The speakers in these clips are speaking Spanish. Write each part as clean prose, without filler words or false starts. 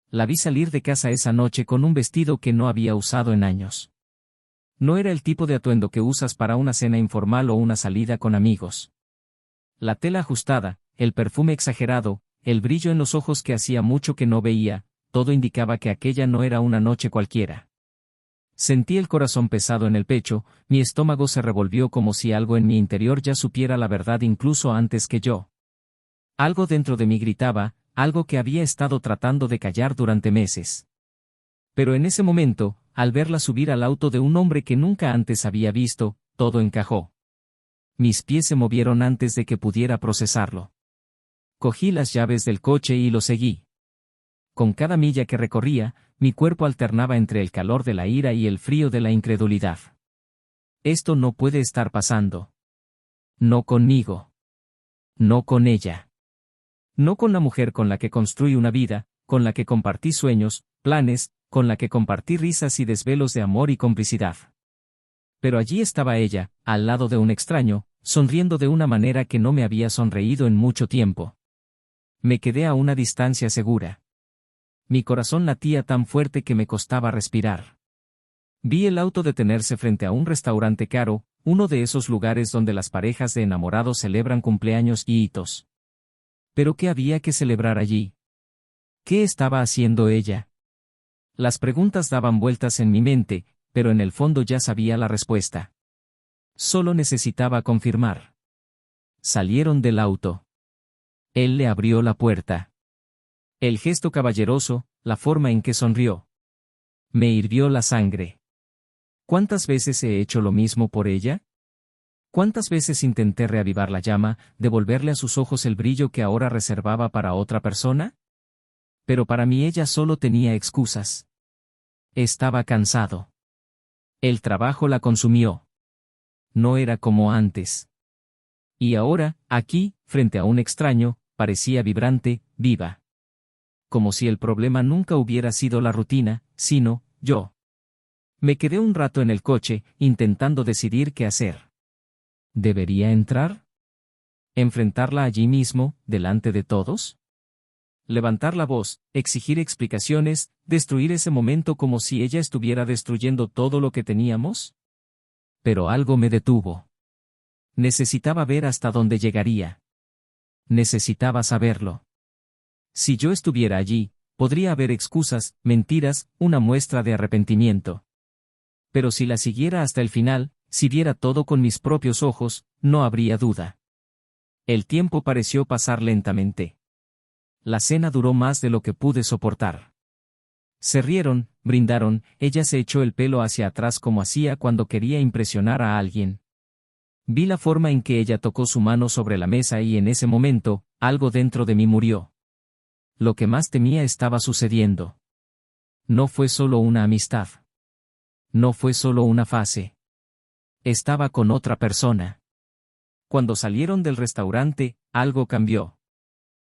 La vi salir de casa esa noche con un vestido que no había usado en años. No era el tipo de atuendo que usas para una cena informal o una salida con amigos. La tela ajustada, el perfume exagerado, el brillo en los ojos que hacía mucho que no veía, todo indicaba que aquella no era una noche cualquiera. Sentí el corazón pesado en el pecho, mi estómago se revolvió como si algo en mi interior ya supiera la verdad incluso antes que yo. Algo dentro de mí gritaba, algo que había estado tratando de callar durante meses. Pero en ese momento, al verla subir al auto de un hombre que nunca antes había visto, todo encajó. Mis pies se movieron antes de que pudiera procesarlo. Cogí las llaves del coche y lo seguí. Con cada milla que recorría, mi cuerpo alternaba entre el calor de la ira y el frío de la incredulidad. Esto no puede estar pasando. No conmigo. No con ella. No con la mujer con la que construí una vida, con la que compartí sueños, planes, con la que compartí risas y desvelos de amor y complicidad. Pero allí estaba ella, al lado de un extraño, sonriendo de una manera que no me había sonreído en mucho tiempo. Me quedé a una distancia segura. Mi corazón latía tan fuerte que me costaba respirar. Vi el auto detenerse frente a un restaurante caro, uno de esos lugares donde las parejas de enamorados celebran cumpleaños y hitos. ¿Pero qué había que celebrar allí? ¿Qué estaba haciendo ella? Las preguntas daban vueltas en mi mente, pero en el fondo ya sabía la respuesta. Solo necesitaba confirmar. Salieron del auto. Él le abrió la puerta. El gesto caballeroso, la forma en que sonrió. Me hirvió la sangre. ¿Cuántas veces he hecho lo mismo por ella? ¿Cuántas veces intenté reavivar la llama, devolverle a sus ojos el brillo que ahora reservaba para otra persona? Pero para mí ella solo tenía excusas. Estaba cansado. El trabajo la consumió. No era como antes. Y ahora, aquí, frente a un extraño, parecía vibrante, viva. Como si el problema nunca hubiera sido la rutina, sino, yo. Me quedé un rato en el coche, intentando decidir qué hacer. ¿Debería entrar? ¿Enfrentarla allí mismo, delante de todos? Levantar la voz, exigir explicaciones, destruir ese momento como si ella estuviera destruyendo todo lo que teníamos? Pero algo me detuvo. Necesitaba ver hasta dónde llegaría. Necesitaba saberlo. Si yo estuviera allí, podría haber excusas, mentiras, una muestra de arrepentimiento. Pero si la siguiera hasta el final, si viera todo con mis propios ojos, no habría duda. El tiempo pareció pasar lentamente. La cena duró más de lo que pude soportar. Se rieron, brindaron, ella se echó el pelo hacia atrás como hacía cuando quería impresionar a alguien. Vi la forma en que ella tocó su mano sobre la mesa y en ese momento, algo dentro de mí murió. Lo que más temía estaba sucediendo. No fue solo una amistad. No fue solo una fase. Estaba con otra persona. Cuando salieron del restaurante, algo cambió.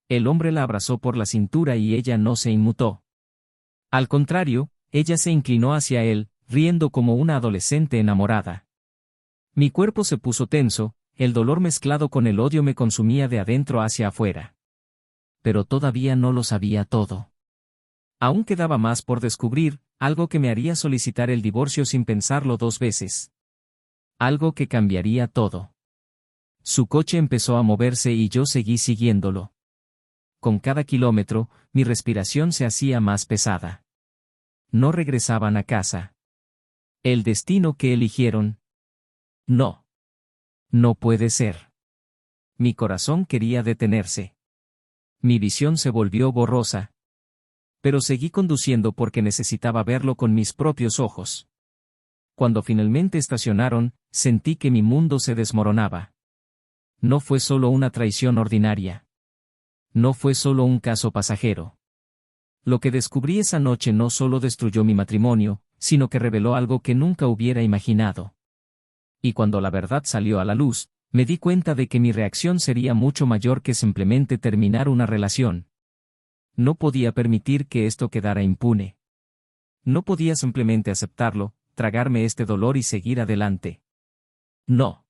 El hombre la abrazó por la cintura y ella no se inmutó. Al contrario, ella se inclinó hacia él, riendo como una adolescente enamorada. Mi cuerpo se puso tenso, el dolor mezclado con el odio me consumía de adentro hacia afuera. Pero todavía no lo sabía todo. Aún quedaba más por descubrir, algo que me haría solicitar el divorcio sin pensarlo dos veces. Algo que cambiaría todo. Su coche empezó a moverse y yo seguí siguiéndolo. Con cada kilómetro, mi respiración se hacía más pesada. No regresaban a casa. ¿El destino que eligieron? No. No puede ser. Mi corazón quería detenerse. Mi visión se volvió borrosa. Pero seguí conduciendo porque necesitaba verlo con mis propios ojos. Cuando finalmente estacionaron, sentí que mi mundo se desmoronaba. No fue solo una traición ordinaria. No fue solo un caso pasajero. Lo que descubrí esa noche no solo destruyó mi matrimonio, sino que reveló algo que nunca hubiera imaginado. Y cuando la verdad salió a la luz, me di cuenta de que mi reacción sería mucho mayor que simplemente terminar una relación. No podía permitir que esto quedara impune. No podía simplemente aceptarlo, tragarme este dolor y seguir adelante. No.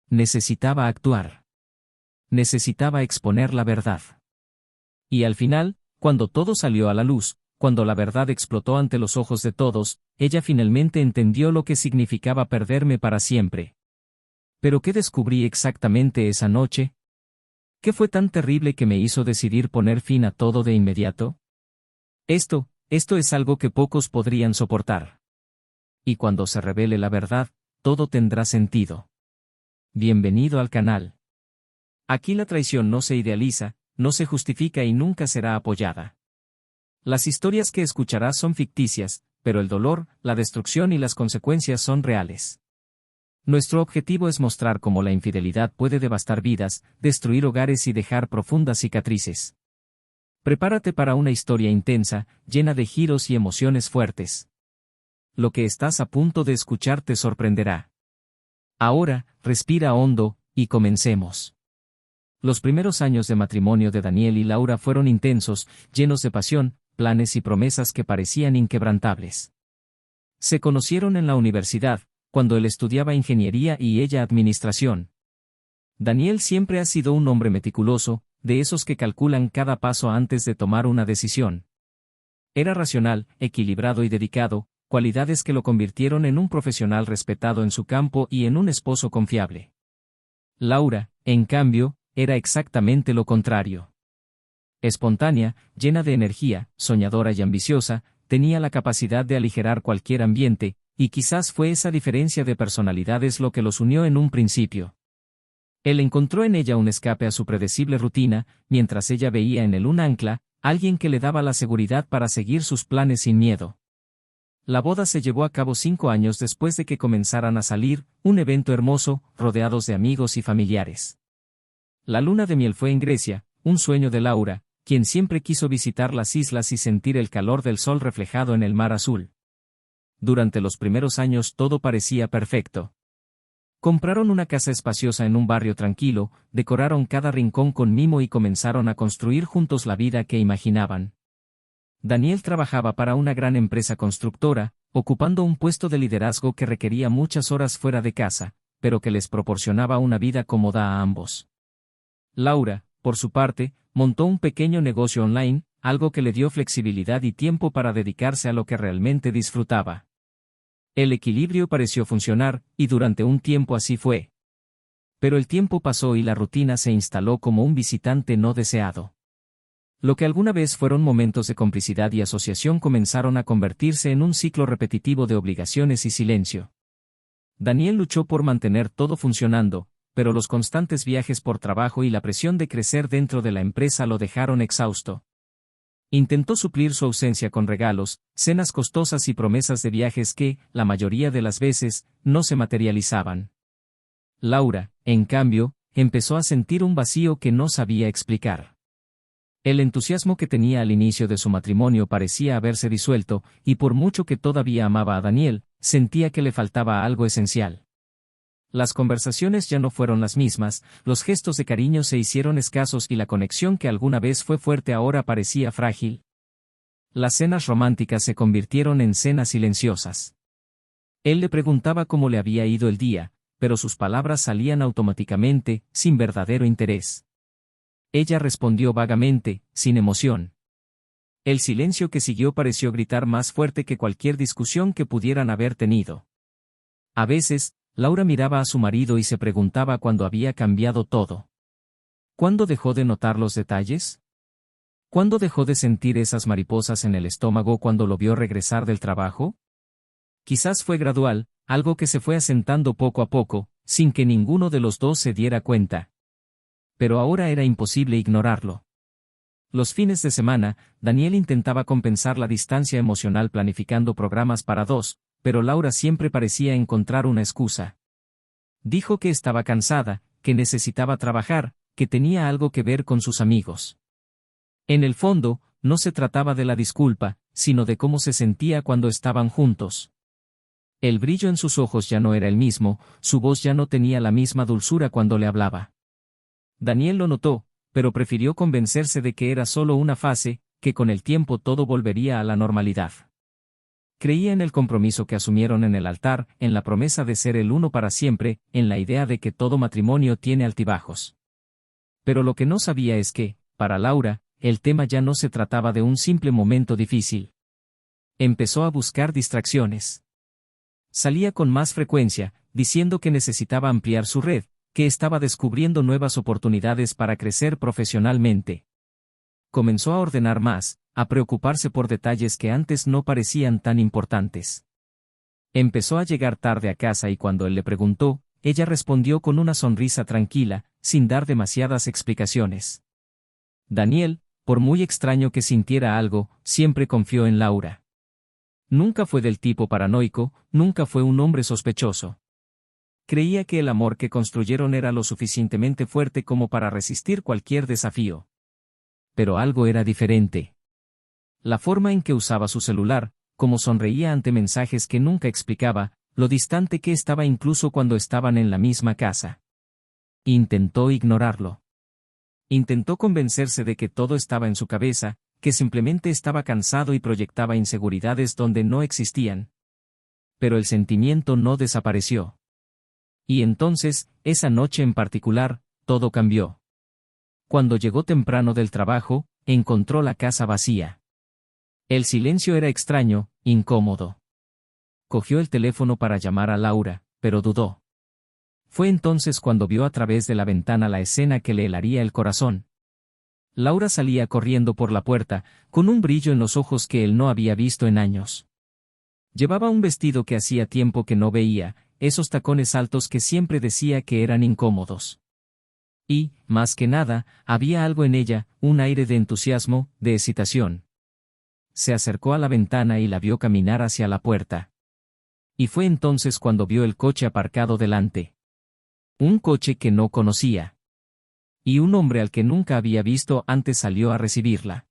Necesitaba actuar. Necesitaba exponer la verdad. Y al final, Cuando todo salió a la luz, cuando la verdad explotó ante los ojos de todos, ella finalmente entendió lo que significaba perderme para siempre. ¿Pero qué descubrí exactamente esa noche? ¿Qué fue tan terrible que me hizo decidir poner fin a todo de inmediato? Esto es algo que pocos podrían soportar. Y cuando se revele la verdad, todo tendrá sentido. Bienvenido al canal. Aquí la traición no se idealiza, no se justifica y nunca será apoyada. Las historias que escucharás son ficticias, pero el dolor, la destrucción y las consecuencias son reales. Nuestro objetivo es mostrar cómo la infidelidad puede devastar vidas, destruir hogares y dejar profundas cicatrices. Prepárate para una historia intensa, llena de giros y emociones fuertes. Lo que estás a punto de escuchar te sorprenderá. Ahora, respira hondo, y comencemos. Los primeros años de matrimonio de Daniel y Laura fueron intensos, llenos de pasión, planes y promesas que parecían inquebrantables. Se conocieron en la universidad, cuando él estudiaba ingeniería y ella administración. Daniel siempre ha sido un hombre meticuloso, de esos que calculan cada paso antes de tomar una decisión. Era racional, equilibrado y dedicado, cualidades que lo convirtieron en un profesional respetado en su campo y en un esposo confiable. Laura, en cambio, era exactamente lo contrario. Espontánea, llena de energía, soñadora y ambiciosa, tenía la capacidad de aligerar cualquier ambiente, y quizás fue esa diferencia de personalidades lo que los unió en un principio. Él encontró en ella un escape a su predecible rutina, mientras ella veía en él un ancla, alguien que le daba la seguridad para seguir sus planes sin miedo. La boda se llevó a cabo 5 años después de que comenzaran a salir, un evento hermoso, rodeados de amigos y familiares. La luna de miel fue en Grecia, un sueño de Laura, quien siempre quiso visitar las islas y sentir el calor del sol reflejado en el mar azul. Durante los primeros años todo parecía perfecto. Compraron una casa espaciosa en un barrio tranquilo, decoraron cada rincón con mimo y comenzaron a construir juntos la vida que imaginaban. Daniel trabajaba para una gran empresa constructora, ocupando un puesto de liderazgo que requería muchas horas fuera de casa, pero que les proporcionaba una vida cómoda a ambos. Laura, por su parte, montó un pequeño negocio online, algo que le dio flexibilidad y tiempo para dedicarse a lo que realmente disfrutaba. El equilibrio pareció funcionar, y durante un tiempo así fue. Pero el tiempo pasó y la rutina se instaló como un visitante no deseado. Lo que alguna vez fueron momentos de complicidad y asociación comenzaron a convertirse en un ciclo repetitivo de obligaciones y silencio. Daniel luchó por mantener todo funcionando, pero los constantes viajes por trabajo y la presión de crecer dentro de la empresa lo dejaron exhausto. Intentó suplir su ausencia con regalos, cenas costosas y promesas de viajes que, la mayoría de las veces, no se materializaban. Laura, en cambio, empezó a sentir un vacío que no sabía explicar. El entusiasmo que tenía al inicio de su matrimonio parecía haberse disuelto, y por mucho que todavía amaba a Daniel, sentía que le faltaba algo esencial. Las conversaciones ya no fueron las mismas, los gestos de cariño se hicieron escasos y la conexión que alguna vez fue fuerte ahora parecía frágil. Las cenas románticas se convirtieron en cenas silenciosas. Él le preguntaba cómo le había ido el día, pero sus palabras salían automáticamente, sin verdadero interés. Ella respondió vagamente, sin emoción. El silencio que siguió pareció gritar más fuerte que cualquier discusión que pudieran haber tenido. A veces, Laura miraba a su marido y se preguntaba cuándo había cambiado todo. ¿Cuándo dejó de notar los detalles? ¿Cuándo dejó de sentir esas mariposas en el estómago cuando lo vio regresar del trabajo? Quizás fue gradual, algo que se fue asentando poco a poco, sin que ninguno de los dos se diera cuenta. Pero ahora era imposible ignorarlo. Los fines de semana, Daniel intentaba compensar la distancia emocional planificando programas para dos, pero Laura siempre parecía encontrar una excusa. Dijo que estaba cansada, que necesitaba trabajar, que tenía algo que ver con sus amigos. En el fondo, no se trataba de la disculpa, sino de cómo se sentía cuando estaban juntos. El brillo en sus ojos ya no era el mismo, su voz ya no tenía la misma dulzura cuando le hablaba. Daniel lo notó, pero prefirió convencerse de que era solo una fase, que con el tiempo todo volvería a la normalidad. Creía en el compromiso que asumieron en el altar, en la promesa de ser el uno para siempre, en la idea de que todo matrimonio tiene altibajos. Pero lo que no sabía es que, para Laura, el tema ya no se trataba de un simple momento difícil. Empezó a buscar distracciones. Salía con más frecuencia, diciendo que necesitaba ampliar su red, que estaba descubriendo nuevas oportunidades para crecer profesionalmente. Comenzó a ordenar más, a preocuparse por detalles que antes no parecían tan importantes. Empezó a llegar tarde a casa y cuando él le preguntó, ella respondió con una sonrisa tranquila, sin dar demasiadas explicaciones. Daniel, por muy extraño que sintiera algo, siempre confió en Laura. Nunca fue del tipo paranoico, nunca fue un hombre sospechoso. Creía que el amor que construyeron era lo suficientemente fuerte como para resistir cualquier desafío. Pero algo era diferente. La forma en que usaba su celular, cómo sonreía ante mensajes que nunca explicaba, lo distante que estaba incluso cuando estaban en la misma casa. Intentó ignorarlo. Intentó convencerse de que todo estaba en su cabeza, que simplemente estaba cansado y proyectaba inseguridades donde no existían. Pero el sentimiento no desapareció. Y entonces, esa noche en particular, todo cambió. Cuando llegó temprano del trabajo, encontró la casa vacía. El silencio era extraño, incómodo. Cogió el teléfono para llamar a Laura, pero dudó. Fue entonces cuando vio a través de la ventana la escena que le helaría el corazón. Laura salía corriendo por la puerta, con un brillo en los ojos que él no había visto en años. Llevaba un vestido que hacía tiempo que no veía, esos tacones altos que siempre decía que eran incómodos. Y, más que nada, había algo en ella, un aire de entusiasmo, de excitación. Se acercó a la ventana y la vio caminar hacia la puerta. Y fue entonces cuando vio el coche aparcado delante. Un coche que no conocía. Y un hombre al que nunca había visto antes salió a recibirla.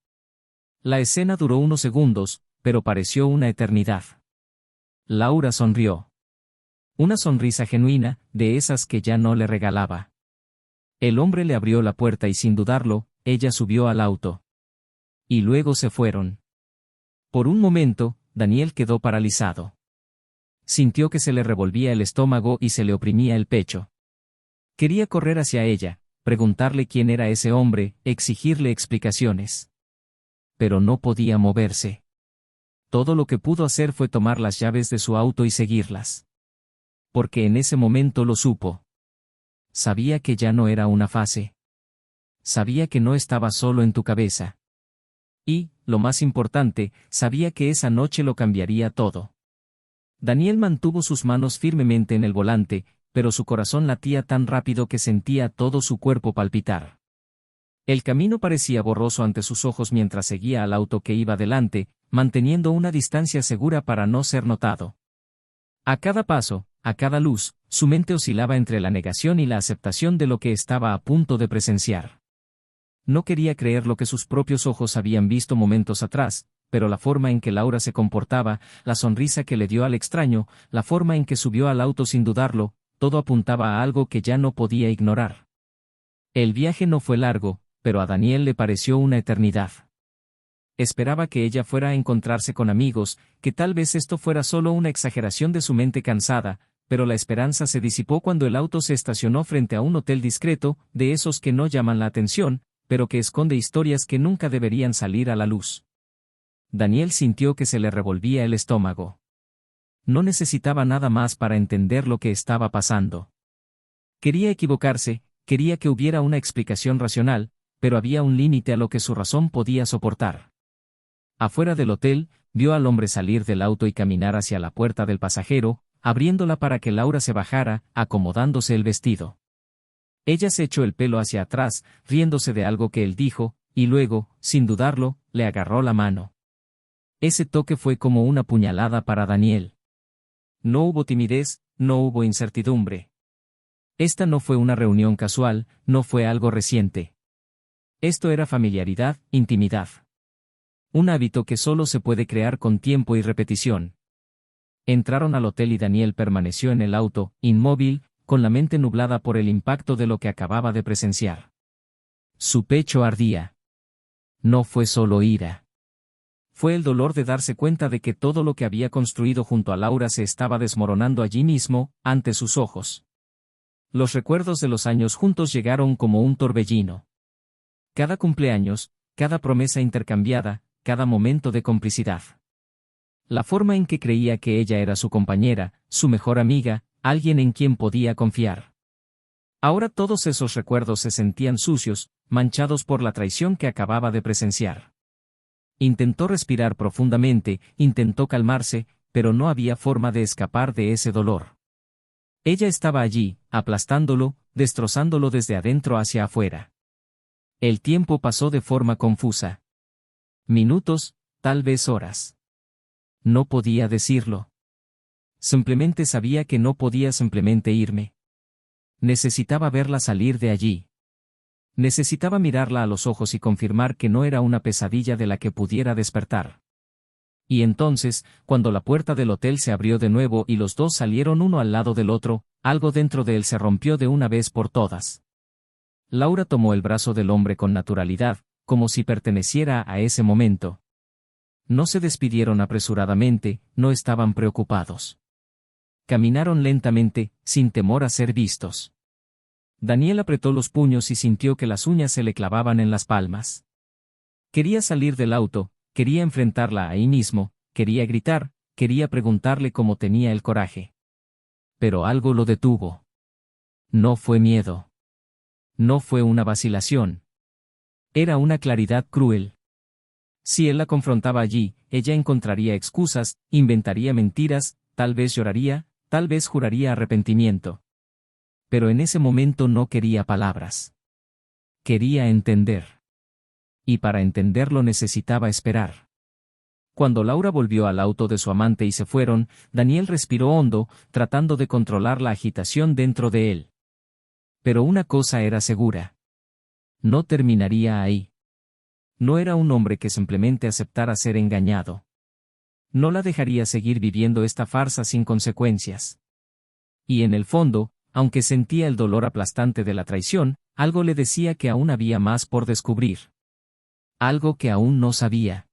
La escena duró unos segundos, pero pareció una eternidad. Laura sonrió. Una sonrisa genuina, de esas que ya no le regalaba. El hombre le abrió la puerta y sin dudarlo, ella subió al auto. Y luego se fueron. Por un momento, Daniel quedó paralizado. Sintió que se le revolvía el estómago y se le oprimía el pecho. Quería correr hacia ella, preguntarle quién era ese hombre, exigirle explicaciones. Pero no podía moverse. Todo lo que pudo hacer fue tomar las llaves de su auto y seguirlas. Porque en ese momento lo supo. Sabía que ya no era una fase. Sabía que no estaba solo en tu cabeza. Y, lo más importante, sabía que esa noche lo cambiaría todo. Daniel mantuvo sus manos firmemente en el volante, pero su corazón latía tan rápido que sentía todo su cuerpo palpitar. El camino parecía borroso ante sus ojos mientras seguía al auto que iba delante, manteniendo una distancia segura para no ser notado. A cada paso, a cada luz, su mente oscilaba entre la negación y la aceptación de lo que estaba a punto de presenciar. No quería creer lo que sus propios ojos habían visto momentos atrás, pero la forma en que Laura se comportaba, la sonrisa que le dio al extraño, la forma en que subió al auto sin dudarlo, todo apuntaba a algo que ya no podía ignorar. El viaje no fue largo, pero a Daniel le pareció una eternidad. Esperaba que ella fuera a encontrarse con amigos, que tal vez esto fuera solo una exageración de su mente cansada, pero la esperanza se disipó cuando el auto se estacionó frente a un hotel discreto, de esos que no llaman la atención, pero que esconde historias que nunca deberían salir a la luz. Daniel sintió que se le revolvía el estómago. No necesitaba nada más para entender lo que estaba pasando. Quería equivocarse, quería que hubiera una explicación racional, pero había un límite a lo que su razón podía soportar. Afuera del hotel, vio al hombre salir del auto y caminar hacia la puerta del pasajero, abriéndola para que Laura se bajara, acomodándose el vestido. Ella se echó el pelo hacia atrás, riéndose de algo que él dijo, y luego, sin dudarlo, le agarró la mano. Ese toque fue como una puñalada para Daniel. No hubo timidez, no hubo incertidumbre. Esta no fue una reunión casual, no fue algo reciente. Esto era familiaridad, intimidad. Un hábito que solo se puede crear con tiempo y repetición. Entraron al hotel y Daniel permaneció en el auto, inmóvil, con la mente nublada por el impacto de lo que acababa de presenciar. Su pecho ardía. No fue solo ira. Fue el dolor de darse cuenta de que todo lo que había construido junto a Laura se estaba desmoronando allí mismo, ante sus ojos. Los recuerdos de los años juntos llegaron como un torbellino. Cada cumpleaños, cada promesa intercambiada, cada momento de complicidad. La forma en que creía que ella era su compañera, su mejor amiga, alguien en quien podía confiar. Ahora todos esos recuerdos se sentían sucios, manchados por la traición que acababa de presenciar. Intentó respirar profundamente, intentó calmarse, pero no había forma de escapar de ese dolor. Ella estaba allí, aplastándolo, destrozándolo desde adentro hacia afuera. El tiempo pasó de forma confusa. Minutos, tal vez horas. No podía decirlo. Simplemente sabía que no podía simplemente irme. Necesitaba verla salir de allí. Necesitaba mirarla a los ojos y confirmar que no era una pesadilla de la que pudiera despertar. Y entonces, cuando la puerta del hotel se abrió de nuevo y los dos salieron uno al lado del otro, algo dentro de él se rompió de una vez por todas. Laura tomó el brazo del hombre con naturalidad, como si perteneciera a ese momento. No se despidieron apresuradamente, no estaban preocupados. Caminaron lentamente, sin temor a ser vistos. Daniel apretó los puños y sintió que las uñas se le clavaban en las palmas. Quería salir del auto, quería enfrentarla ahí mismo, quería gritar, quería preguntarle cómo tenía el coraje. Pero algo lo detuvo. No fue miedo. No fue una vacilación. Era una claridad cruel. Si él la confrontaba allí, ella encontraría excusas, inventaría mentiras, tal vez lloraría, tal vez juraría arrepentimiento. Pero en ese momento no quería palabras. Quería entender. Y para entenderlo necesitaba esperar. Cuando Laura volvió al auto de su amante y se fueron, Daniel respiró hondo, tratando de controlar la agitación dentro de él. Pero una cosa era segura. No terminaría ahí. No era un hombre que simplemente aceptara ser engañado. No la dejaría seguir viviendo esta farsa sin consecuencias. Y en el fondo, aunque sentía el dolor aplastante de la traición, algo le decía que aún había más por descubrir. Algo que aún no sabía.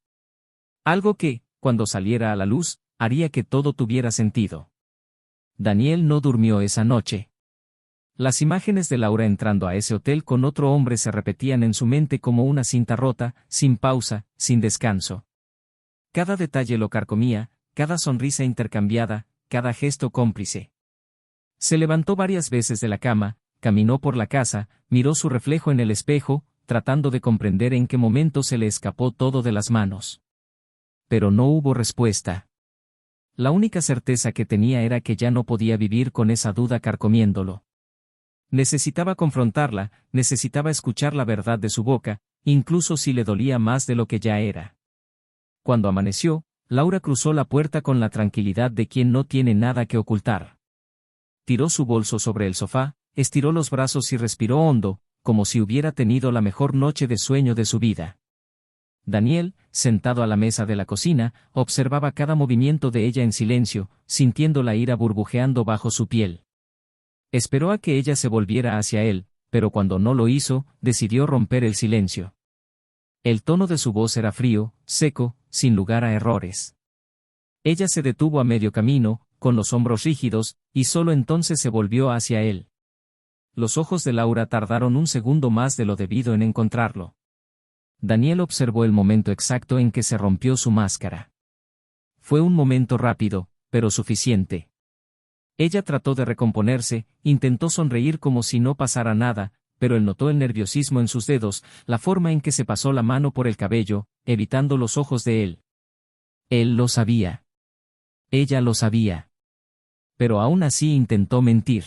Algo que, cuando saliera a la luz, haría que todo tuviera sentido. Daniel no durmió esa noche. Las imágenes de Laura entrando a ese hotel con otro hombre se repetían en su mente como una cinta rota, sin pausa, sin descanso. Cada detalle lo carcomía, cada sonrisa intercambiada, cada gesto cómplice. Se levantó varias veces de la cama, caminó por la casa, miró su reflejo en el espejo, tratando de comprender en qué momento se le escapó todo de las manos. Pero no hubo respuesta. La única certeza que tenía era que ya no podía vivir con esa duda carcomiéndolo. Necesitaba confrontarla, necesitaba escuchar la verdad de su boca, incluso si le dolía más de lo que ya era. Cuando amaneció, Laura cruzó la puerta con la tranquilidad de quien no tiene nada que ocultar. Tiró su bolso sobre el sofá, estiró los brazos y respiró hondo, como si hubiera tenido la mejor noche de sueño de su vida. Daniel, sentado a la mesa de la cocina, observaba cada movimiento de ella en silencio, sintiendo la ira burbujeando bajo su piel. Esperó a que ella se volviera hacia él, pero cuando no lo hizo, decidió romper el silencio. El tono de su voz era frío, seco, sin lugar a errores. Ella se detuvo a medio camino, con los hombros rígidos, y solo entonces se volvió hacia él. Los ojos de Laura tardaron un segundo más de lo debido en encontrarlo. Daniel observó el momento exacto en que se rompió su máscara. Fue un momento rápido, pero suficiente. Ella trató de recomponerse, intentó sonreír como si no pasara nada, pero él notó el nerviosismo en sus dedos, la forma en que se pasó la mano por el cabello, evitando los ojos de él. Él lo sabía. Ella lo sabía. Pero aún así intentó mentir.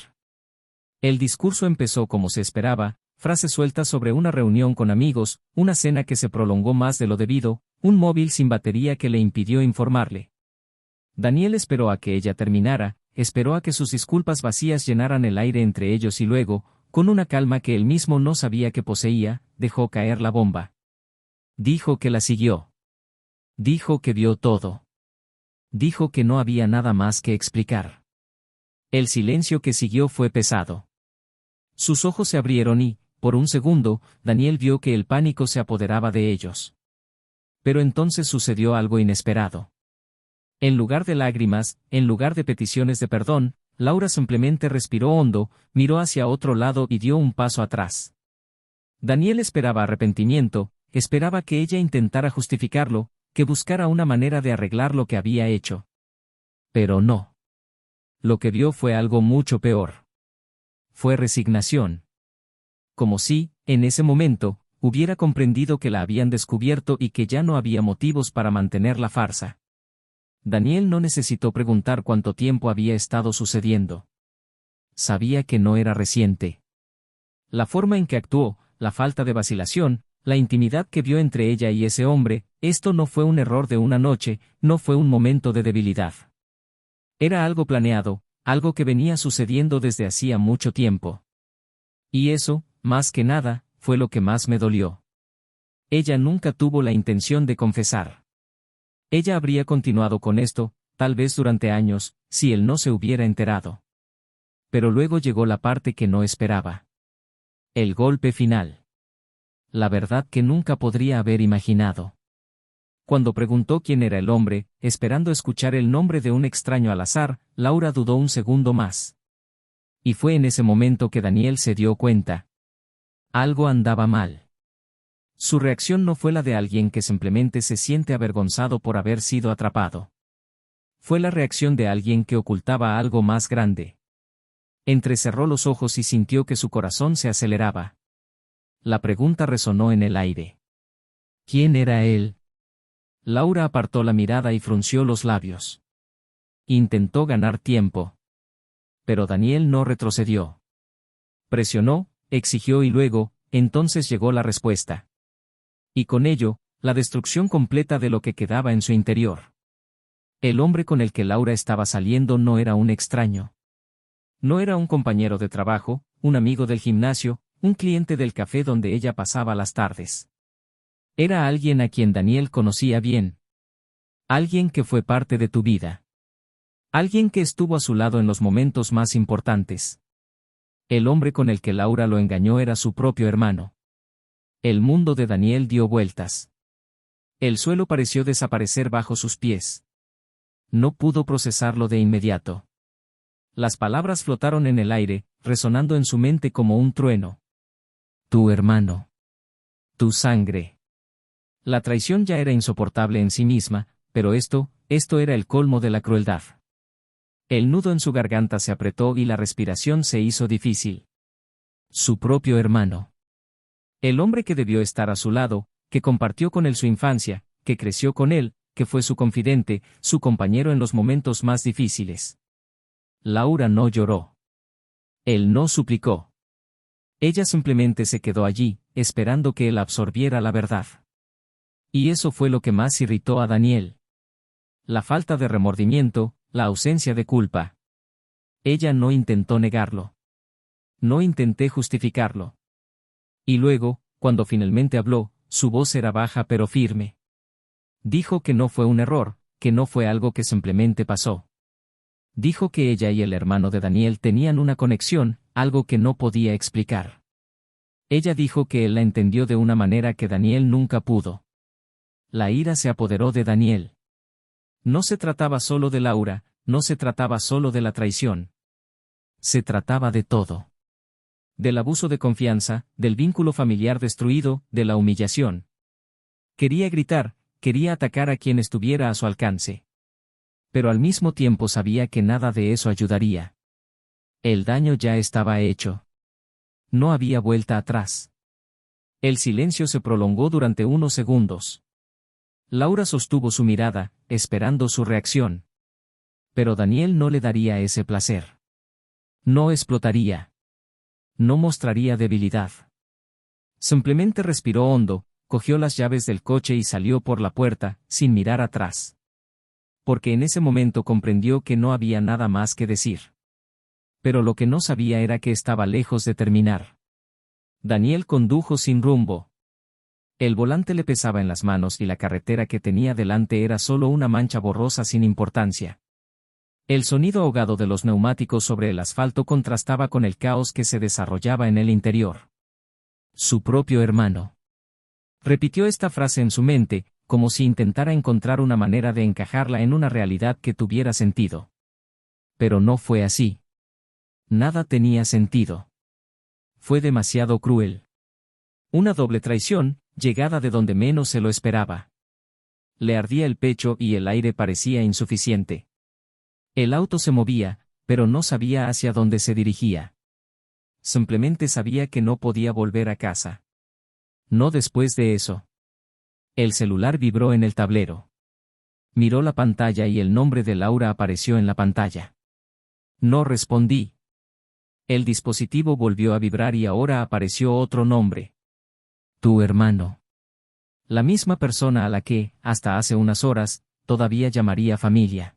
El discurso empezó como se esperaba, frases sueltas sobre una reunión con amigos, una cena que se prolongó más de lo debido, un móvil sin batería que le impidió informarle. Daniel esperó a que ella terminara, esperó a que sus disculpas vacías llenaran el aire entre ellos y luego, con una calma que él mismo no sabía que poseía, dejó caer la bomba. Dijo que la siguió. Dijo que vio todo. Dijo que no había nada más que explicar. El silencio que siguió fue pesado. Sus ojos se abrieron y, por un segundo, Daniel vio que el pánico se apoderaba de ellos. Pero entonces sucedió algo inesperado. En lugar de lágrimas, en lugar de peticiones de perdón, Laura simplemente respiró hondo, miró hacia otro lado y dio un paso atrás. Daniel esperaba arrepentimiento, esperaba que ella intentara justificarlo, que buscara una manera de arreglar lo que había hecho. Pero no. Lo que vio fue algo mucho peor. Fue resignación. Como si, en ese momento, hubiera comprendido que la habían descubierto y que ya no había motivos para mantener la farsa. Daniel no necesitó preguntar cuánto tiempo había estado sucediendo. Sabía que no era reciente. La forma en que actuó, la falta de vacilación, la intimidad que vio entre ella y ese hombre, esto no fue un error de una noche, no fue un momento de debilidad. Era algo planeado, algo que venía sucediendo desde hacía mucho tiempo. Y eso, más que nada, fue lo que más me dolió. Ella nunca tuvo la intención de confesar. Ella habría continuado con esto, tal vez durante años, si él no se hubiera enterado. Pero luego llegó la parte que no esperaba. El golpe final. La verdad que nunca podría haber imaginado. Cuando preguntó quién era el hombre, esperando escuchar el nombre de un extraño al azar, Laura dudó un segundo más. Y fue en ese momento que Daniel se dio cuenta. Algo andaba mal. Su reacción no fue la de alguien que simplemente se siente avergonzado por haber sido atrapado. Fue la reacción de alguien que ocultaba algo más grande. Entrecerró los ojos y sintió que su corazón se aceleraba. La pregunta resonó en el aire. ¿Quién era él? Laura apartó la mirada y frunció los labios. Intentó ganar tiempo. Pero Daniel no retrocedió. Presionó, exigió y luego, entonces llegó la respuesta. Y con ello, la destrucción completa de lo que quedaba en su interior. El hombre con el que Laura estaba saliendo no era un extraño. No era un compañero de trabajo, un amigo del gimnasio, un cliente del café donde ella pasaba las tardes. Era alguien a quien Daniel conocía bien. Alguien que fue parte de tu vida. Alguien que estuvo a su lado en los momentos más importantes. El hombre con el que Laura lo engañó era su propio hermano. El mundo de Daniel dio vueltas. El suelo pareció desaparecer bajo sus pies. No pudo procesarlo de inmediato. Las palabras flotaron en el aire, resonando en su mente como un trueno. Tu hermano. Tu sangre. La traición ya era insoportable en sí misma, pero esto era el colmo de la crueldad. El nudo en su garganta se apretó y la respiración se hizo difícil. Su propio hermano. El hombre que debió estar a su lado, que compartió con él su infancia, que creció con él, que fue su confidente, su compañero en los momentos más difíciles. Laura no lloró. Él no suplicó. Ella simplemente se quedó allí, esperando que él absorbiera la verdad. Y eso fue lo que más irritó a Daniel. La falta de remordimiento, la ausencia de culpa. Ella no intentó negarlo. No intenté justificarlo. Y luego, cuando finalmente habló, su voz era baja pero firme. Dijo que no fue un error, que no fue algo que simplemente pasó. Dijo que ella y el hermano de Daniel tenían una conexión, algo que no podía explicar. Ella dijo que él la entendió de una manera que Daniel nunca pudo. La ira se apoderó de Daniel. No se trataba solo de Laura, no se trataba solo de la traición. Se trataba de todo. Del abuso de confianza, del vínculo familiar destruido, de la humillación. Quería gritar, quería atacar a quien estuviera a su alcance. Pero al mismo tiempo sabía que nada de eso ayudaría. El daño ya estaba hecho. No había vuelta atrás. El silencio se prolongó durante unos segundos. Laura sostuvo su mirada, esperando su reacción. Pero Daniel no le daría ese placer. No explotaría. No mostraría debilidad. Simplemente respiró hondo, cogió las llaves del coche y salió por la puerta, sin mirar atrás. Porque en ese momento comprendió que no había nada más que decir. Pero lo que no sabía era que estaba lejos de terminar. Daniel condujo sin rumbo. El volante le pesaba en las manos y la carretera que tenía delante era solo una mancha borrosa sin importancia. El sonido ahogado de los neumáticos sobre el asfalto contrastaba con el caos que se desarrollaba en el interior. Su propio hermano. Repitió esta frase en su mente, como si intentara encontrar una manera de encajarla en una realidad que tuviera sentido. Pero no fue así. Nada tenía sentido. Fue demasiado cruel. Una doble traición, llegada de donde menos se lo esperaba. Le ardía el pecho y el aire parecía insuficiente. El auto se movía, pero no sabía hacia dónde se dirigía. Simplemente sabía que no podía volver a casa. No después de eso. El celular vibró en el tablero. Miró la pantalla y el nombre de Laura apareció en la pantalla. No respondí. El dispositivo volvió a vibrar y ahora apareció otro nombre. Tu hermano. La misma persona a la que, hasta hace unas horas, todavía llamaría familia.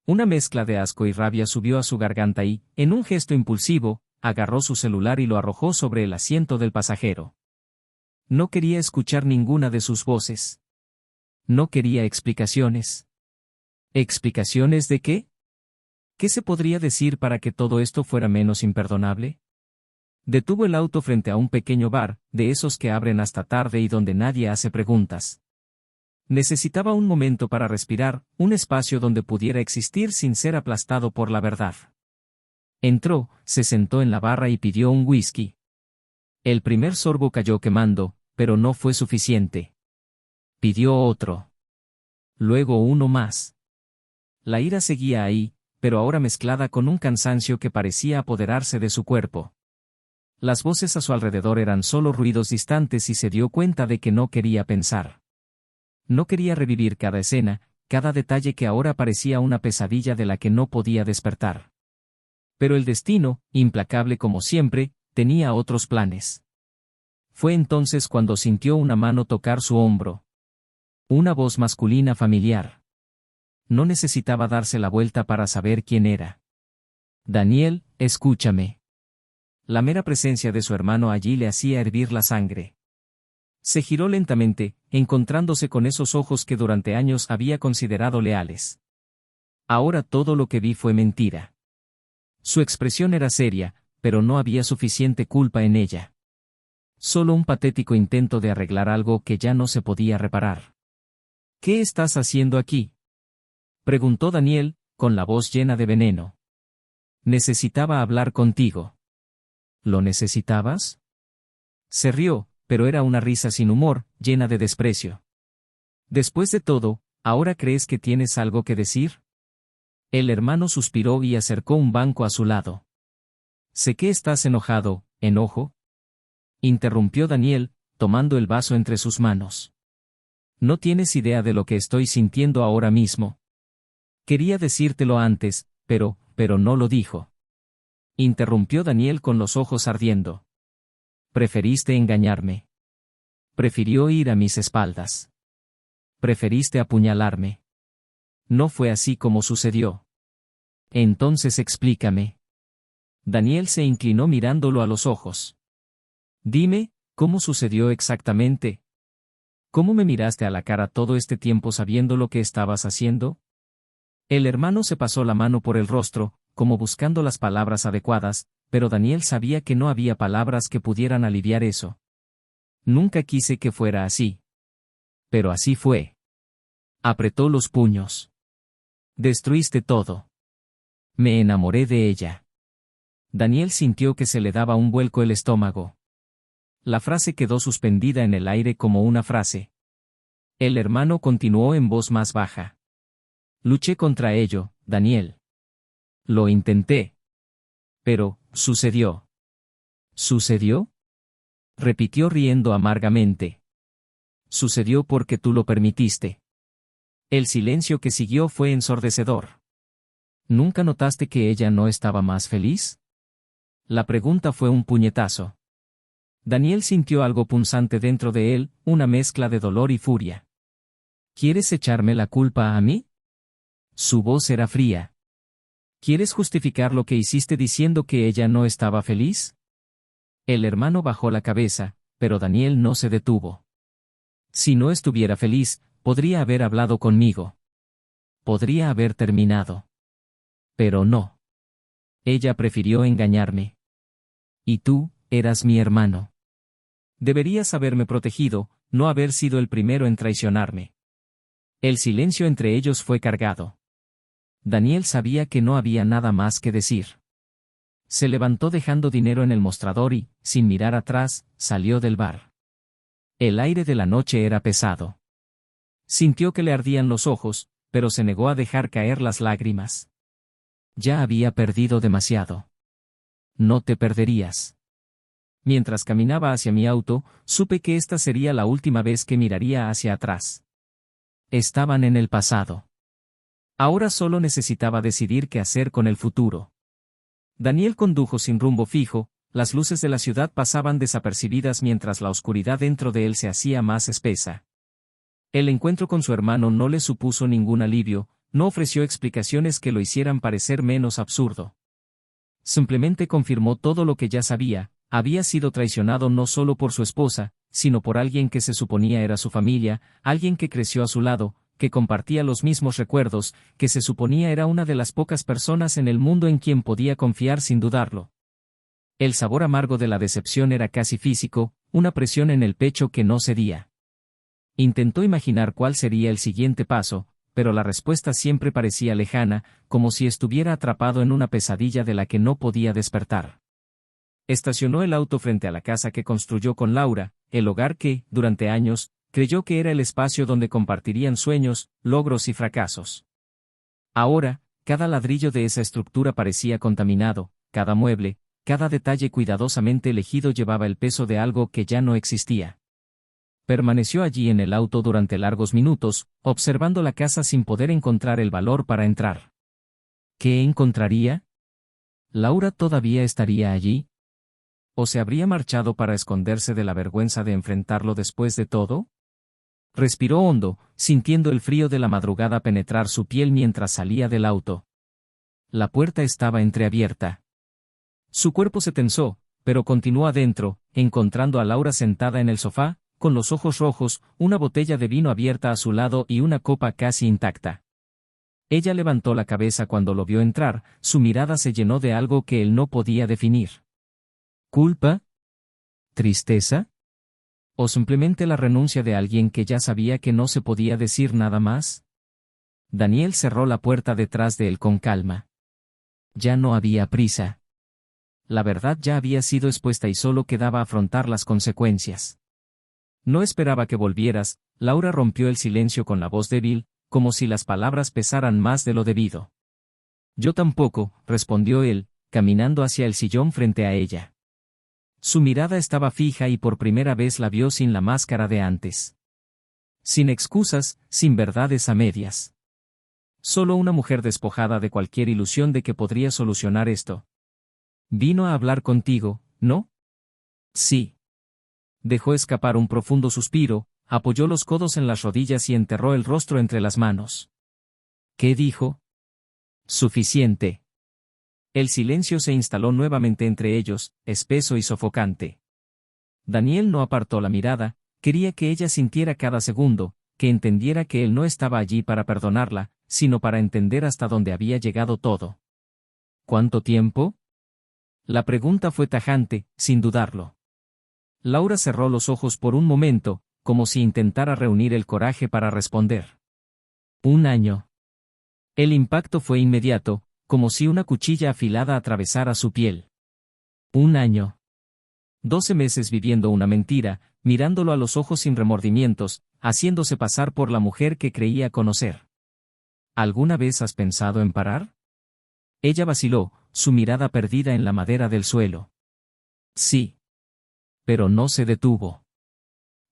Una mezcla de asco y rabia subió a su garganta y, en un gesto impulsivo, agarró su celular y lo arrojó sobre el asiento del pasajero. No quería escuchar ninguna de sus voces. No quería explicaciones. ¿Explicaciones de qué? ¿Qué se podría decir para que todo esto fuera menos imperdonable? Detuvo el auto frente a un pequeño bar, de esos que abren hasta tarde y donde nadie hace preguntas. Necesitaba un momento para respirar, un espacio donde pudiera existir sin ser aplastado por la verdad. Entró, se sentó en la barra y pidió un whisky. El primer sorbo cayó quemando, pero no fue suficiente. Pidió otro. Luego uno más. La ira seguía ahí, pero ahora mezclada con un cansancio que parecía apoderarse de su cuerpo. Las voces a su alrededor eran solo ruidos distantes y se dio cuenta de que no quería pensar. No quería revivir cada escena, cada detalle que ahora parecía una pesadilla de la que no podía despertar. Pero el destino, implacable como siempre, tenía otros planes. Fue entonces cuando sintió una mano tocar su hombro. Una voz masculina familiar. No necesitaba darse la vuelta para saber quién era. Daniel, escúchame. La mera presencia de su hermano allí le hacía hervir la sangre. Se giró lentamente, encontrándose con esos ojos que durante años había considerado leales. Ahora todo lo que vi fue mentira. Su expresión era seria, pero no había suficiente culpa en ella. Solo un patético intento de arreglar algo que ya no se podía reparar. ¿Qué estás haciendo aquí?, preguntó Daniel, con la voz llena de veneno. Necesitaba hablar contigo. ¿Lo necesitabas? Se rió, pero era una risa sin humor, llena de desprecio. Después de todo, ¿ahora crees que tienes algo que decir? El hermano suspiró y acercó un banco a su lado. Sé que estás enojado, ¿enojo?, interrumpió Daniel, tomando el vaso entre sus manos. No tienes idea de lo que estoy sintiendo ahora mismo. Quería decírtelo antes, pero no lo dijo. Interrumpió Daniel con los ojos ardiendo. Preferiste engañarme. Prefirió ir a mis espaldas. Preferiste apuñalarme. No fue así como sucedió. Entonces explícame. Daniel se inclinó mirándolo a los ojos. Dime, ¿cómo sucedió exactamente? ¿Cómo me miraste a la cara todo este tiempo sabiendo lo que estabas haciendo? El hermano se pasó la mano por el rostro, como buscando las palabras adecuadas, pero Daniel sabía que no había palabras que pudieran aliviar eso. Nunca quise que fuera así. Pero así fue. Apretó los puños. Destruiste todo. Me enamoré de ella. Daniel sintió que se le daba un vuelco el estómago. La frase quedó suspendida en el aire como una frase. El hermano continuó en voz más baja. Luché contra ello, Daniel. Lo intenté. Pero, sucedió. ¿Sucedió?, repitió riendo amargamente. Sucedió porque tú lo permitiste. El silencio que siguió fue ensordecedor. ¿Nunca notaste que ella no estaba más feliz? La pregunta fue un puñetazo. Daniel sintió algo punzante dentro de él, una mezcla de dolor y furia. ¿Quieres echarme la culpa a mí? Su voz era fría. ¿Quieres justificar lo que hiciste diciendo que ella no estaba feliz? El hermano bajó la cabeza, pero Daniel no se detuvo. Si no estuviera feliz, podría haber hablado conmigo. Podría haber terminado. Pero no. Ella prefirió engañarme. Y tú, eras mi hermano. Deberías haberme protegido, no haber sido el primero en traicionarme. El silencio entre ellos fue cargado. Daniel sabía que no había nada más que decir. Se levantó dejando dinero en el mostrador y, sin mirar atrás, salió del bar. El aire de la noche era pesado. Sintió que le ardían los ojos, pero se negó a dejar caer las lágrimas. Ya había perdido demasiado. No te perderías. Mientras caminaba hacia mi auto, supe que esta sería la última vez que miraría hacia atrás. Estaban en el pasado. Ahora solo necesitaba decidir qué hacer con el futuro. Daniel condujo sin rumbo fijo, las luces de la ciudad pasaban desapercibidas mientras la oscuridad dentro de él se hacía más espesa. El encuentro con su hermano no le supuso ningún alivio, no ofreció explicaciones que lo hicieran parecer menos absurdo. Simplemente confirmó todo lo que ya sabía: había sido traicionado no solo por su esposa, sino por alguien que se suponía era su familia, alguien que creció a su lado, que compartía los mismos recuerdos, que se suponía era una de las pocas personas en el mundo en quien podía confiar sin dudarlo. El sabor amargo de la decepción era casi físico, una presión en el pecho que no cedía. Intentó imaginar cuál sería el siguiente paso, pero la respuesta siempre parecía lejana, como si estuviera atrapado en una pesadilla de la que no podía despertar. Estacionó el auto frente a la casa que construyó con Laura, el hogar que, durante años, creyó que era el espacio donde compartirían sueños, logros y fracasos. Ahora, cada ladrillo de esa estructura parecía contaminado, cada mueble, cada detalle cuidadosamente elegido llevaba el peso de algo que ya no existía. Permaneció allí en el auto durante largos minutos, observando la casa sin poder encontrar el valor para entrar. ¿Qué encontraría? ¿Laura todavía estaría allí? ¿O se habría marchado para esconderse de la vergüenza de enfrentarlo después de todo? Respiró hondo, sintiendo el frío de la madrugada penetrar su piel mientras salía del auto. La puerta estaba entreabierta. Su cuerpo se tensó, pero continuó adentro, encontrando a Laura sentada en el sofá, con los ojos rojos, una botella de vino abierta a su lado y una copa casi intacta. Ella levantó la cabeza cuando lo vio entrar, su mirada se llenó de algo que él no podía definir. ¿Culpa? ¿Tristeza? ¿O simplemente la renuncia de alguien que ya sabía que no se podía decir nada más? Daniel cerró la puerta detrás de él con calma. Ya no había prisa. La verdad ya había sido expuesta y solo quedaba afrontar las consecuencias. No esperaba que volvieras. Laura rompió el silencio con la voz débil, como si las palabras pesaran más de lo debido. Yo tampoco, respondió él, caminando hacia el sillón frente a ella. Su mirada estaba fija y por primera vez la vio sin la máscara de antes. Sin excusas, sin verdades a medias. Solo una mujer despojada de cualquier ilusión de que podría solucionar esto. Vino a hablar contigo, ¿no? Sí. Dejó escapar un profundo suspiro, apoyó los codos en las rodillas y enterró el rostro entre las manos. ¿Qué dijo? Suficiente. El silencio se instaló nuevamente entre ellos, espeso y sofocante. Daniel no apartó la mirada, quería que ella sintiera cada segundo, que entendiera que él no estaba allí para perdonarla, sino para entender hasta dónde había llegado todo. ¿Cuánto tiempo? La pregunta fue tajante, sin dudarlo. Laura cerró los ojos por un momento, como si intentara reunir el coraje para responder. 1 año. El impacto fue inmediato, como si una cuchilla afilada atravesara su piel. 1 año. 12 meses viviendo una mentira, mirándolo a los ojos sin remordimientos, haciéndose pasar por la mujer que creía conocer. ¿Alguna vez has pensado en parar? Ella vaciló, su mirada perdida en la madera del suelo. Sí. Pero no se detuvo.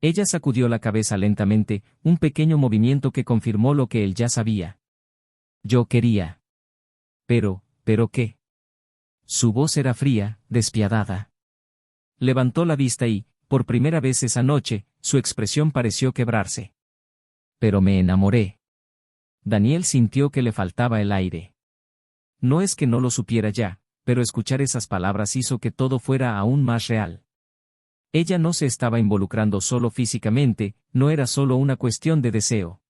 Ella sacudió la cabeza lentamente, un pequeño movimiento que confirmó lo que él ya sabía. Yo quería. ¿Pero qué? Su voz era fría, despiadada. Levantó la vista y, por primera vez esa noche, su expresión pareció quebrarse. Pero me enamoré. Daniel sintió que le faltaba el aire. No es que no lo supiera ya, pero escuchar esas palabras hizo que todo fuera aún más real. Ella no se estaba involucrando solo físicamente, no era solo una cuestión de deseo.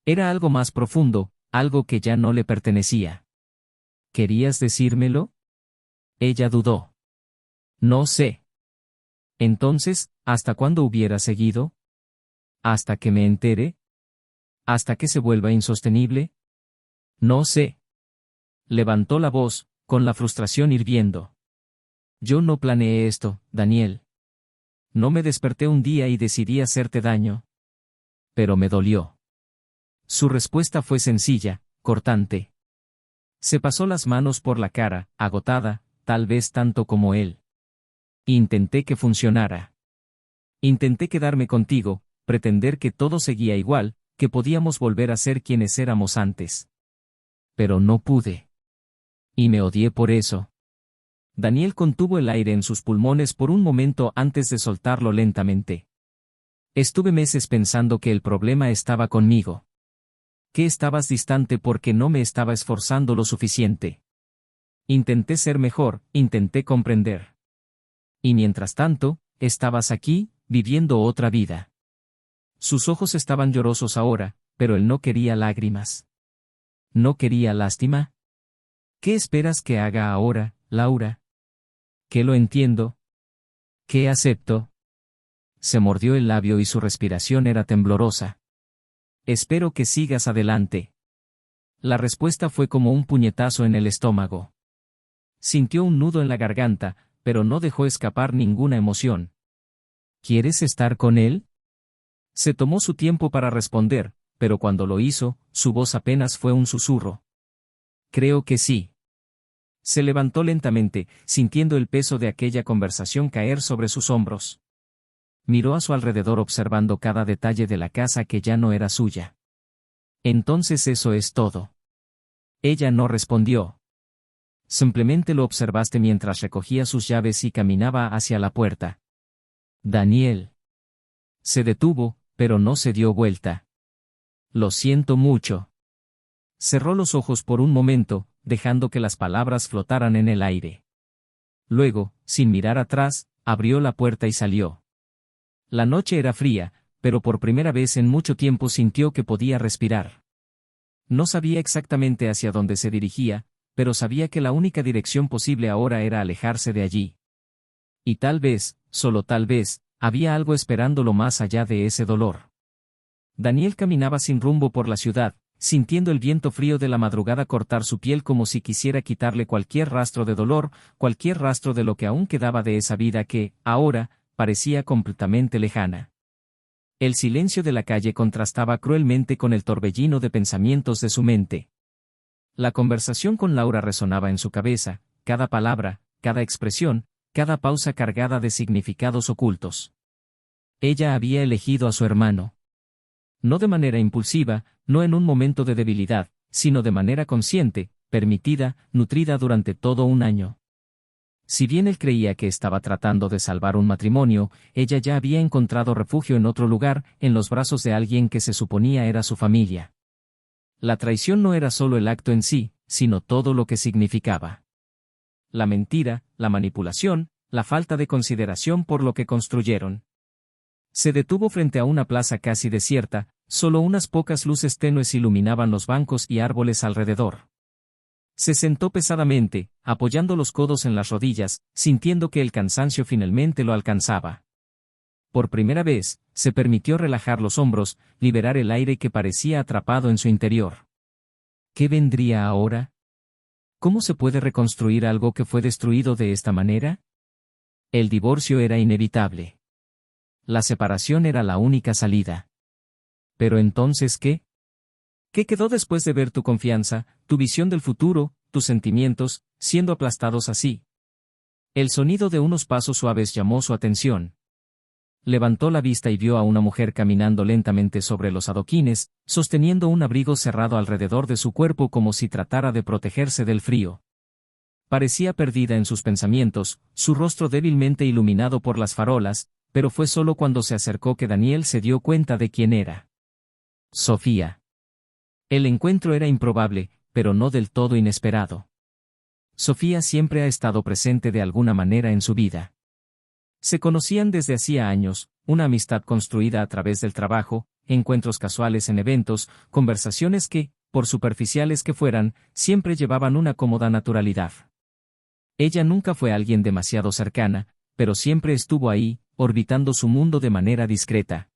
Era algo más profundo, algo que ya no le pertenecía. ¿Querías decírmelo? Ella dudó. No sé. Entonces, ¿hasta cuándo hubiera seguido? ¿Hasta que me entere? ¿Hasta que se vuelva insostenible? No sé. Levantó la voz, con la frustración hirviendo. Yo no planeé esto, Daniel. No me desperté un día y decidí hacerte daño. Pero me dolió. Su respuesta fue sencilla, cortante. Se pasó las manos por la cara, agotada, tal vez tanto como él. Intenté que funcionara. Intenté quedarme contigo, pretender que todo seguía igual, que podíamos volver a ser quienes éramos antes. Pero no pude. Y me odié por eso. Daniel contuvo el aire en sus pulmones por un momento antes de soltarlo lentamente. Estuve meses pensando que el problema estaba conmigo. Que estabas distante porque no me estaba esforzando lo suficiente. Intenté ser mejor, intenté comprender. Y mientras tanto, estabas aquí, viviendo otra vida. Sus ojos estaban llorosos ahora, pero él no quería lágrimas. ¿No quería lástima? ¿Qué esperas que haga ahora, Laura? ¿Qué lo entiendo? ¿Qué acepto? Se mordió el labio y su respiración era temblorosa. Espero que sigas adelante. La respuesta fue como un puñetazo en el estómago. Sintió un nudo en la garganta, pero no dejó escapar ninguna emoción. ¿Quieres estar con él? Se tomó su tiempo para responder, pero cuando lo hizo, su voz apenas fue un susurro. Creo que sí. Se levantó lentamente, sintiendo el peso de aquella conversación caer sobre sus hombros. Miró a su alrededor observando cada detalle de la casa que ya no era suya. Entonces eso es todo. Ella no respondió. Simplemente lo observaste mientras recogía sus llaves y caminaba hacia la puerta. Daniel. Se detuvo, pero no se dio vuelta. Lo siento mucho. Cerró los ojos por un momento, dejando que las palabras flotaran en el aire. Luego, sin mirar atrás, abrió la puerta y salió. La noche era fría, pero por primera vez en mucho tiempo sintió que podía respirar. No sabía exactamente hacia dónde se dirigía, pero sabía que la única dirección posible ahora era alejarse de allí. Y tal vez, solo tal vez, había algo esperándolo más allá de ese dolor. Daniel caminaba sin rumbo por la ciudad, sintiendo el viento frío de la madrugada cortar su piel como si quisiera quitarle cualquier rastro de dolor, cualquier rastro de lo que aún quedaba de esa vida que, ahora, parecía completamente lejana. El silencio de la calle contrastaba cruelmente con el torbellino de pensamientos de su mente. La conversación con Laura resonaba en su cabeza, cada palabra, cada expresión, cada pausa cargada de significados ocultos. Ella había elegido a su hermano. No de manera impulsiva, no en un momento de debilidad, sino de manera consciente, permitida, nutrida durante todo un año. Si bien él creía que estaba tratando de salvar un matrimonio, ella ya había encontrado refugio en otro lugar, en los brazos de alguien que se suponía era su familia. La traición no era solo el acto en sí, sino todo lo que significaba. La mentira, la manipulación, la falta de consideración por lo que construyeron. Se detuvo frente a una plaza casi desierta, solo unas pocas luces tenues iluminaban los bancos y árboles alrededor. Se sentó pesadamente, apoyando los codos en las rodillas, sintiendo que el cansancio finalmente lo alcanzaba. Por primera vez, se permitió relajar los hombros, liberar el aire que parecía atrapado en su interior. ¿Qué vendría ahora? ¿Cómo se puede reconstruir algo que fue destruido de esta manera? El divorcio era inevitable. La separación era la única salida. ¿Pero entonces qué? ¿Qué quedó después de ver tu confianza, tu visión del futuro, tus sentimientos, siendo aplastados así? El sonido de unos pasos suaves llamó su atención. Levantó la vista y vio a una mujer caminando lentamente sobre los adoquines, sosteniendo un abrigo cerrado alrededor de su cuerpo como si tratara de protegerse del frío. Parecía perdida en sus pensamientos, su rostro débilmente iluminado por las farolas, pero fue solo cuando se acercó que Daniel se dio cuenta de quién era. Sofía. El encuentro era improbable, pero no del todo inesperado. Sofía siempre ha estado presente de alguna manera en su vida. Se conocían desde hacía años, una amistad construida a través del trabajo, encuentros casuales en eventos, conversaciones que, por superficiales que fueran, siempre llevaban una cómoda naturalidad. Ella nunca fue alguien demasiado cercana, pero siempre estuvo ahí, orbitando su mundo de manera discreta.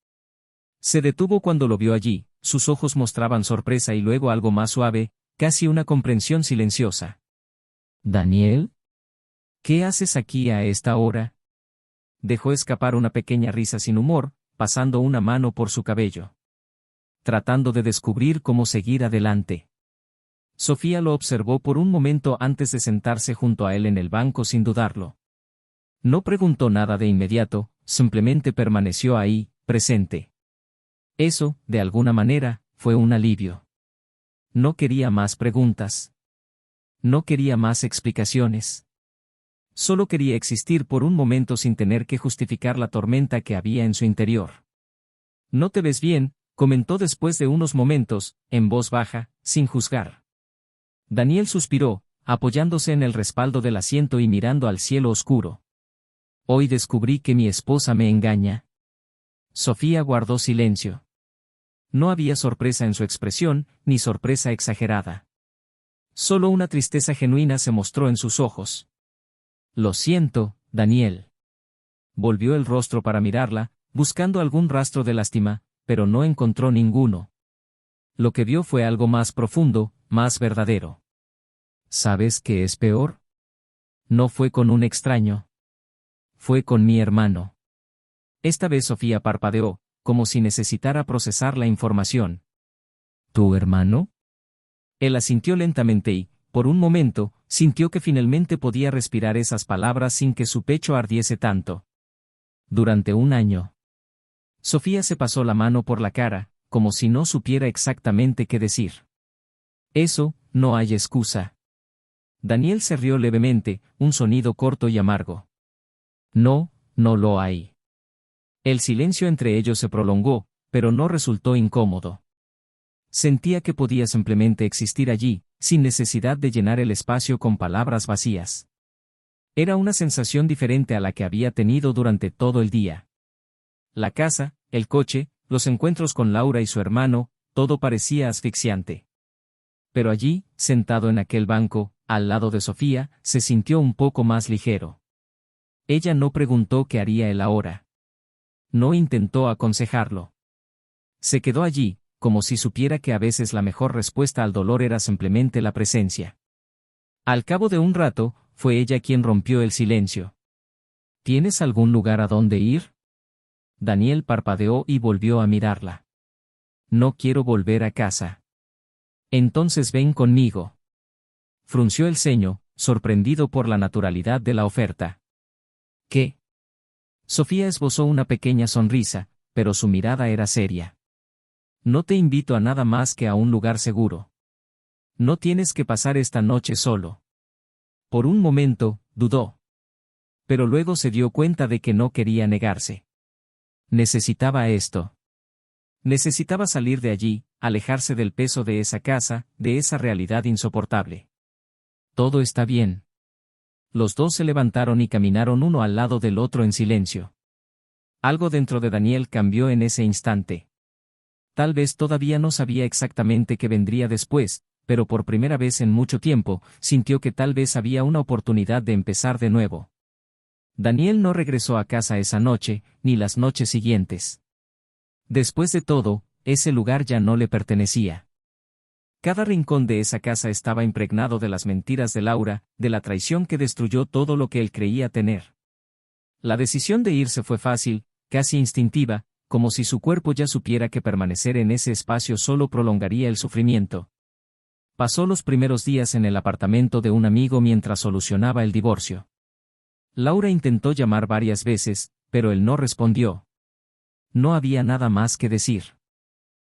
Se detuvo cuando lo vio allí, sus ojos mostraban sorpresa y luego algo más suave, casi una comprensión silenciosa. ¿Daniel? ¿Qué haces aquí a esta hora? Dejó escapar una pequeña risa sin humor, pasando una mano por su cabello. Tratando de descubrir cómo seguir adelante. Sofía lo observó por un momento antes de sentarse junto a él en el banco sin dudarlo. No preguntó nada de inmediato, simplemente permaneció ahí, presente. Eso, de alguna manera, fue un alivio. No quería más preguntas. No quería más explicaciones. Solo quería existir por un momento sin tener que justificar la tormenta que había en su interior. «No te ves bien», comentó después de unos momentos, en voz baja, sin juzgar. Daniel suspiró, apoyándose en el respaldo del asiento y mirando al cielo oscuro. «Hoy descubrí que mi esposa me engaña». Sofía guardó silencio. No había sorpresa en su expresión, ni sorpresa exagerada. Solo una tristeza genuina se mostró en sus ojos. «Lo siento, Daniel». Volvió el rostro para mirarla, buscando algún rastro de lástima, pero no encontró ninguno. Lo que vio fue algo más profundo, más verdadero. ¿Sabes qué es peor? No fue con un extraño. Fue con mi hermano. Esta vez Sofía parpadeó, como si necesitara procesar la información. ¿Tu hermano? Él asintió lentamente y, por un momento, sintió que finalmente podía respirar esas palabras sin que su pecho ardiese tanto. Durante un año. Sofía se pasó la mano por la cara, como si no supiera exactamente qué decir. Eso, no hay excusa. Daniel se rió levemente, un sonido corto y amargo. No, no lo hay. El silencio entre ellos se prolongó, pero no resultó incómodo. Sentía que podía simplemente existir allí, sin necesidad de llenar el espacio con palabras vacías. Era una sensación diferente a la que había tenido durante todo el día. La casa, el coche, los encuentros con Laura y su hermano, todo parecía asfixiante. Pero allí, sentado en aquel banco, al lado de Sofía, se sintió un poco más ligero. Ella no preguntó qué haría él ahora. No intentó aconsejarlo. Se quedó allí, como si supiera que a veces la mejor respuesta al dolor era simplemente la presencia. Al cabo de un rato, fue ella quien rompió el silencio. ¿Tienes algún lugar a donde ir? Daniel parpadeó y volvió a mirarla. No quiero volver a casa. Entonces ven conmigo. Frunció el ceño, sorprendido por la naturalidad de la oferta. ¿Qué? Sofía esbozó una pequeña sonrisa, pero su mirada era seria. No te invito a nada más que a un lugar seguro. No tienes que pasar esta noche solo. Por un momento, dudó. Pero luego se dio cuenta de que no quería negarse. Necesitaba esto. Necesitaba salir de allí, alejarse del peso de esa casa, de esa realidad insoportable. Todo está bien. Los dos se levantaron y caminaron uno al lado del otro en silencio. Algo dentro de Daniel cambió en ese instante. Tal vez todavía no sabía exactamente qué vendría después, pero por primera vez en mucho tiempo, sintió que tal vez había una oportunidad de empezar de nuevo. Daniel no regresó a casa esa noche, ni las noches siguientes. Después de todo, ese lugar ya no le pertenecía. Cada rincón de esa casa estaba impregnado de las mentiras de Laura, de la traición que destruyó todo lo que él creía tener. La decisión de irse fue fácil, casi instintiva, como si su cuerpo ya supiera que permanecer en ese espacio solo prolongaría el sufrimiento. Pasó los primeros días en el apartamento de un amigo mientras solucionaba el divorcio. Laura intentó llamar varias veces, pero él no respondió. No había nada más que decir.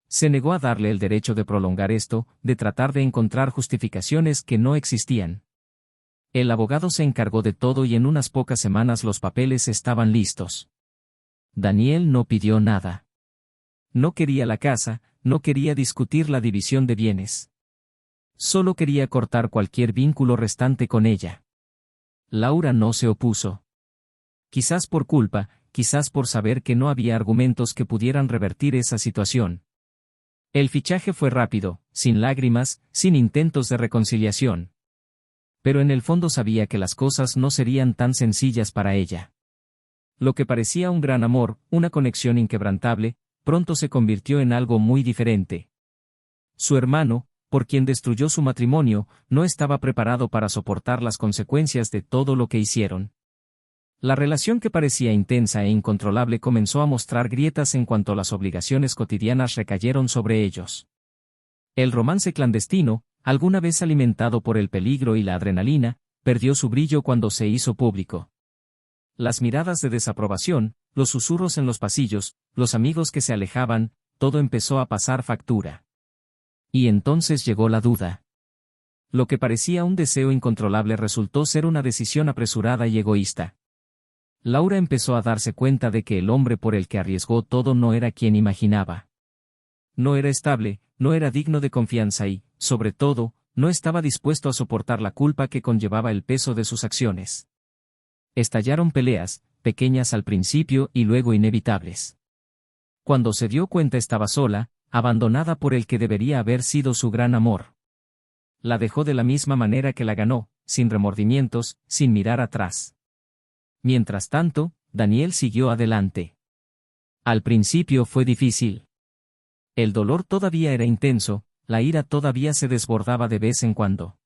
Se negó a darle el derecho de prolongar esto, de tratar de encontrar justificaciones que no existían. El abogado se encargó de todo y en unas pocas semanas los papeles estaban listos. Daniel no pidió nada. No quería la casa, no quería discutir la división de bienes. Solo quería cortar cualquier vínculo restante con ella. Laura no se opuso. Quizás por culpa, quizás por saber que no había argumentos que pudieran revertir esa situación. El fichaje fue rápido, sin lágrimas, sin intentos de reconciliación. Pero en el fondo sabía que las cosas no serían tan sencillas para ella. Lo que parecía un gran amor, una conexión inquebrantable, pronto se convirtió en algo muy diferente. Su hermano, por quien destruyó su matrimonio, no estaba preparado para soportar las consecuencias de todo lo que hicieron. La relación que parecía intensa e incontrolable comenzó a mostrar grietas en cuanto las obligaciones cotidianas recayeron sobre ellos. El romance clandestino, alguna vez alimentado por el peligro y la adrenalina, perdió su brillo cuando se hizo público. Las miradas de desaprobación, los susurros en los pasillos, los amigos que se alejaban, todo empezó a pasar factura. Y entonces llegó la duda. Lo que parecía un deseo incontrolable resultó ser una decisión apresurada y egoísta. Laura empezó a darse cuenta de que el hombre por el que arriesgó todo no era quien imaginaba. No era estable, no era digno de confianza y, sobre todo, no estaba dispuesto a soportar la culpa que conllevaba el peso de sus acciones. Estallaron peleas, pequeñas al principio y luego inevitables. Cuando se dio cuenta estaba sola, abandonada por el que debería haber sido su gran amor. La dejó de la misma manera que la ganó, sin remordimientos, sin mirar atrás. Mientras tanto, Daniel siguió adelante. Al principio fue difícil. El dolor todavía era intenso, la ira todavía se desbordaba de vez en cuando.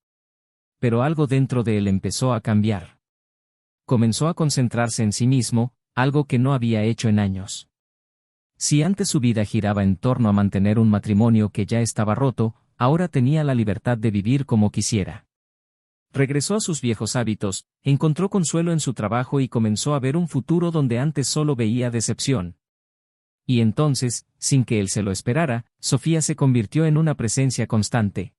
Pero algo dentro de él empezó a cambiar. Comenzó a concentrarse en sí mismo, algo que no había hecho en años. Si antes su vida giraba en torno a mantener un matrimonio que ya estaba roto, ahora tenía la libertad de vivir como quisiera. Regresó a sus viejos hábitos, encontró consuelo en su trabajo y comenzó a ver un futuro donde antes solo veía decepción. Y entonces, sin que él se lo esperara, Sofía se convirtió en una presencia constante.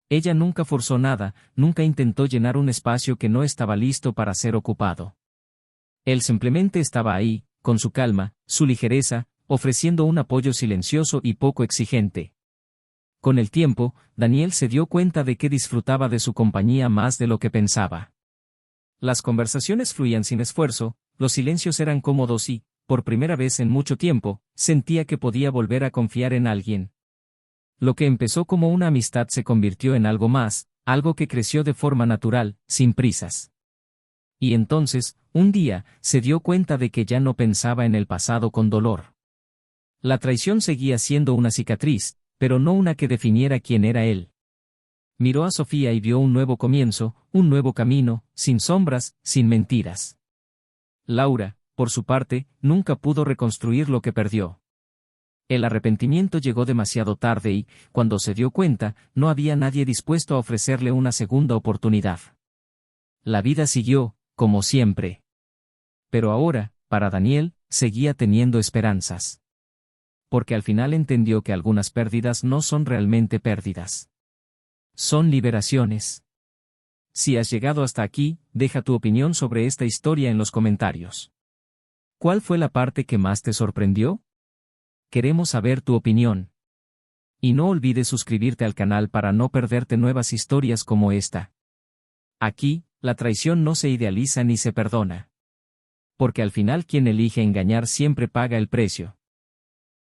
Ella nunca forzó nada, nunca intentó llenar un espacio que no estaba listo para ser ocupado. Él simplemente estaba ahí, con su calma, su ligereza, ofreciendo un apoyo silencioso y poco exigente. Con el tiempo, Daniel se dio cuenta de que disfrutaba de su compañía más de lo que pensaba. Las conversaciones fluían sin esfuerzo, los silencios eran cómodos y, por primera vez en mucho tiempo, sentía que podía volver a confiar en alguien. Lo que empezó como una amistad se convirtió en algo más, algo que creció de forma natural, sin prisas. Y entonces, un día, se dio cuenta de que ya no pensaba en el pasado con dolor. La traición seguía siendo una cicatriz, pero no una que definiera quién era él. Miró a Sofía y vio un nuevo comienzo, un nuevo camino, sin sombras, sin mentiras. Laura, por su parte, nunca pudo reconstruir lo que perdió. El arrepentimiento llegó demasiado tarde y, cuando se dio cuenta, no había nadie dispuesto a ofrecerle una segunda oportunidad. La vida siguió, como siempre. Pero ahora, para Daniel, seguía teniendo esperanzas. Porque al final entendió que algunas pérdidas no son realmente pérdidas. Son liberaciones. Si has llegado hasta aquí, deja tu opinión sobre esta historia en los comentarios. ¿Cuál fue la parte que más te sorprendió? Queremos saber tu opinión. Y no olvides suscribirte al canal para no perderte nuevas historias como esta. Aquí, la traición no se idealiza ni se perdona. Porque al final quien elige engañar siempre paga el precio.